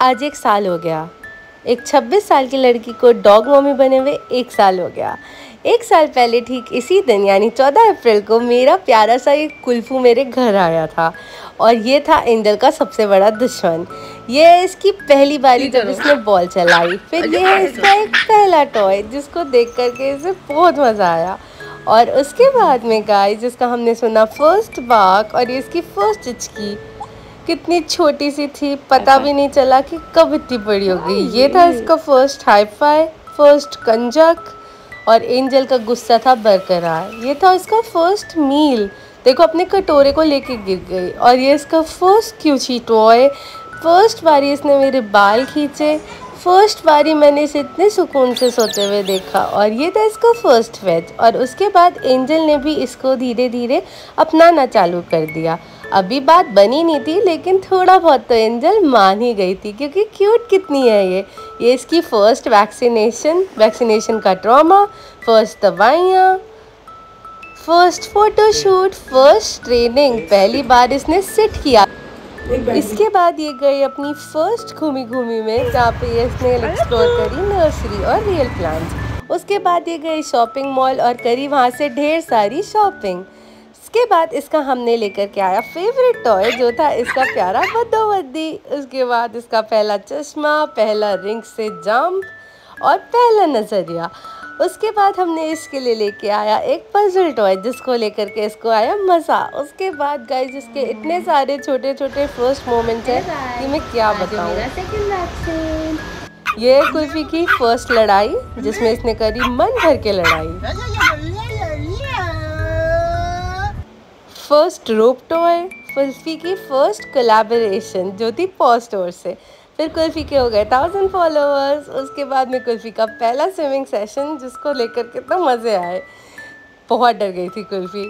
आज 1 साल हो गया। एक 26 साल की लड़की को डॉग मम्मी बने हुए 1 साल हो गया। 1 साल पहले ठीक इसी दिन यानी 14 अप्रैल को मेरा प्यारा सा एक कुल्फू मेरे घर आया था और ये था एंजल का सबसे बड़ा दुश्मन। ये है इसकी पहली बारी जब इसने बॉल चलाई। फिर ये है इसका एक पहला टॉय जिसको देख करके इसे बहुत मज़ा आया। और उसके बाद में गाइस जिसका हमने सुना फर्स्ट बाक और ये इसकी फर्स्ट हिचकी कितनी छोटी सी थी, पता भी नहीं चला कि कब इतनी बड़ी हो गई। ये था इसका फर्स्ट हाई फाई, फर्स्ट कंजक और एंजल का गुस्सा था बरकरार। ये था इसका फर्स्ट मील, देखो अपने कटोरे को लेके गिर गई। और ये इसका फर्स्ट क्यूची टॉय, फर्स्ट बारी इसने मेरे बाल खींचे, फर्स्ट बारी मैंने इसे इतने सुकून से सोते हुए देखा। और ये था इसका फर्स्ट वेज। और उसके बाद एंजल ने भी इसको धीरे धीरे अपनाना चालू कर दिया। अभी बात बनी नहीं थी लेकिन थोड़ा बहुत तो एंजल मान ही गई थी क्योंकि क्यूट कितनी है ये इसकी फर्स्ट वैक्सीनेशन का ट्रॉमा, फर्स्ट दवाइयाँ, फर्स्ट फोटोशूट, फर्स्ट ट्रेनिंग, पहली बार इसने सिट किया। इसके बाद ये गई अपनी फर्स्ट घूमी में जहाँ पे इसने एक्सप्लोर करी नर्सरी और रियल प्लांट्स। उसके बाद ये गई शॉपिंग मॉल और करी वहाँ से ढेर सारी शॉपिंग। उसके बाद इसका हमने लेकर के आया फेवरेट टॉय जो था इसका प्यारा बद्दोबद्दी। उसके बाद इसका पहला चश्मा, पहला रिंग से जंप और पहला नज़रिया। उसके बाद हमने इसके लिए लेके आया एक पजल टॉय जिसको लेकर के इसको आया मज़ा। उसके बाद गाइस इसके इतने सारे छोटे छोटे फर्स्ट मोमेंट्स हैं कि मैं क्या बताऊँ। ये कुल्फी की फर्स्ट लड़ाई जिसमें इसने करी मन भर के लड़ाई, फर्स्ट रोप टॉय, कुल्फी की फर्स्ट कोलैबोरेशन जो थी पॉ स्टोर से। फिर कुल्फी के हो गए 1000 फॉलोअर्स। उसके बाद में कुल्फी का पहला स्विमिंग सेशन जिसको लेकर के तो मज़े आए, बहुत डर गई थी कुल्फी।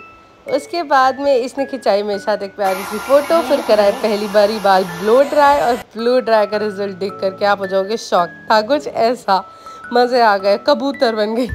उसके बाद में इसने खिंचाई मेरे साथ एक प्यारी सी फ़ोटो, फिर कराए पहली बारी बाल ब्लो ड्राई और ब्लो ड्राई का रिजल्ट देख करके आप हो जाओगे शॉक, था कुछ ऐसा, मज़े आ गए, कबूतर बन गई।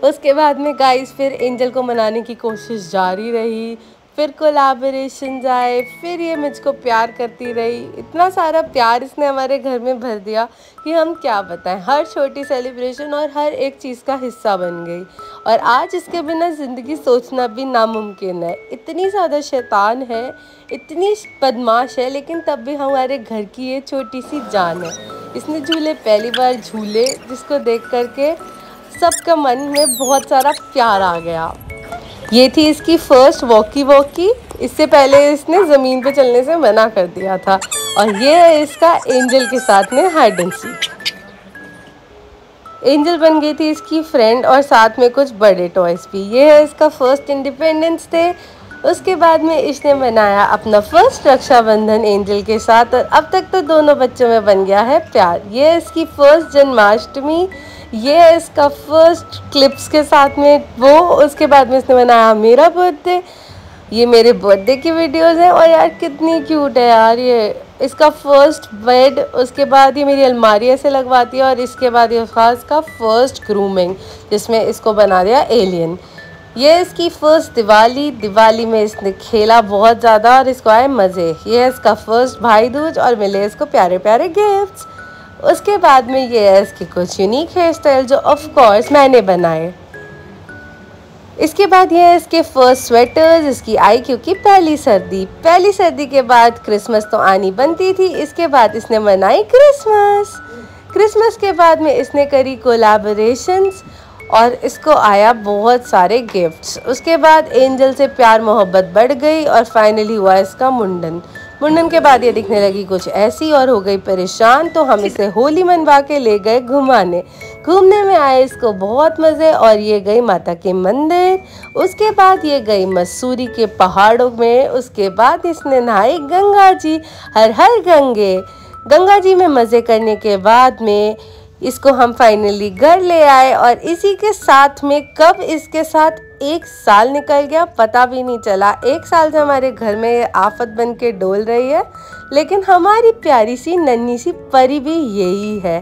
उसके बाद में गाइस फिर एंजल को मनाने की कोशिश जारी रही, फिर कोलैबोरेशन आए, फिर ये मुझको प्यार करती रही। इतना सारा प्यार इसने हमारे घर में भर दिया कि हम क्या बताएं। हर छोटी सेलिब्रेशन और हर एक चीज़ का हिस्सा बन गई और आज इसके बिना ज़िंदगी सोचना भी नामुमकिन है। इतनी ज़्यादा शैतान है, इतनी बदमाश है, लेकिन तब भी हमारे घर की ये छोटी सी जान है। इसने झूले पहली बार झूले जिसको देख करके सबका मन में बहुत सारा प्यार आ गया। ये थी इसकी फर्स्ट वॉकी, इससे पहले इसने ज़मीन पे चलने से मना कर दिया था। और ये है इसका एंजल के साथ में हाइड एंड सीक। एंजल बन गई थी इसकी फ्रेंड और साथ में कुछ बड़े टॉयज़ भी। ये है इसका फर्स्ट इंडिपेंडेंस डे। उसके बाद में इसने मनाया अपना फर्स्ट रक्षाबंधन एंजल के साथ और अब तक तो दोनों बच्चों में बन गया है प्यार। ये है इसकी फर्स्ट जन्माष्टमी। ये है इसका फर्स्ट क्लिप्स के साथ में वो। उसके बाद में इसने मनाया मेरा बर्थडे। ये मेरे बर्थडे की वीडियोस हैं और यार कितनी क्यूट है यार ये। इसका फर्स्ट बेड, उसके बाद ये मेरी अलमारी ऐसे लगवाती है और इसके बाद ये खास का फर्स्ट ग्रूमिंग जिसमें इसको बना दिया एलियन। ये इसकी फर्स्ट दिवाली में इसने खेला बहुत ज़्यादा और इसको आए मज़े। ये है इसका फर्स्ट भाई दूज और मिले इसको प्यारे प्यारे गिफ्ट्स। उसके बाद में ये है इसकी कुछ यूनिक हेयर स्टाइल जो ऑफ कोर्स मैंने बनाए। इसके बाद ये है इसके फर्स्ट स्वेटर्स, इसकी आई क्योंकि पहली सर्दी के बाद क्रिसमस तो आनी बनती थी। इसके बाद इसने मनाई क्रिसमस के बाद में इसने करी कोलैबोरेशंस और इसको आया बहुत सारे गिफ्ट्स। उसके बाद एंजल से प्यार मोहब्बत बढ़ गई और फाइनली हुआ इसका मुंडन के बाद ये दिखने लगी कुछ ऐसी और हो गई परेशान। तो हम इसे होली मनवा के ले गए घूमने में आए इसको बहुत मज़े और ये गई माता के मंदिर। उसके बाद ये गई मसूरी के पहाड़ों में। उसके बाद इसने नहाई गंगा जी, हर हर गंगा जी में मज़े करने के बाद में इसको हम फाइनली घर ले आए और इसी के साथ में कब इसके साथ 1 साल निकल गया पता भी नहीं चला। 1 साल से हमारे घर में ये आफत बन के डोल रही है, लेकिन हमारी प्यारी सी नन्ही सी परी भी यही है।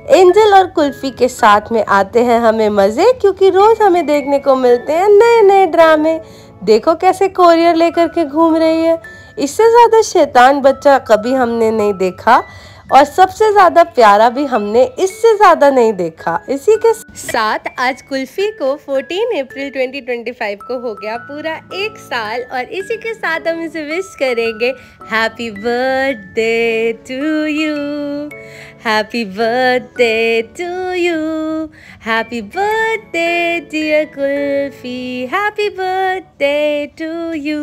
एंजल और कुल्फी के साथ में आते हैं हमें मज़े क्योंकि रोज़ हमें देखने को मिलते हैं नए नए ड्रामे। देखो कैसे कोरियर लेकर के घूम रही है, इससे ज़्यादा शैतान बच्चा कभी हमने नहीं देखा। और सबसे ज़्यादा प्यारा भी हमने इससे ज़्यादा नहीं देखा। इसी के साथ आज कुल्फ़ी को 14 अप्रैल 2025 को हो गया पूरा 1 साल, और इसी के साथ हम इसे विश करेंगे happy birthday to you, happy birthday to you, happy birthday dear Kulfi, happy birthday to you.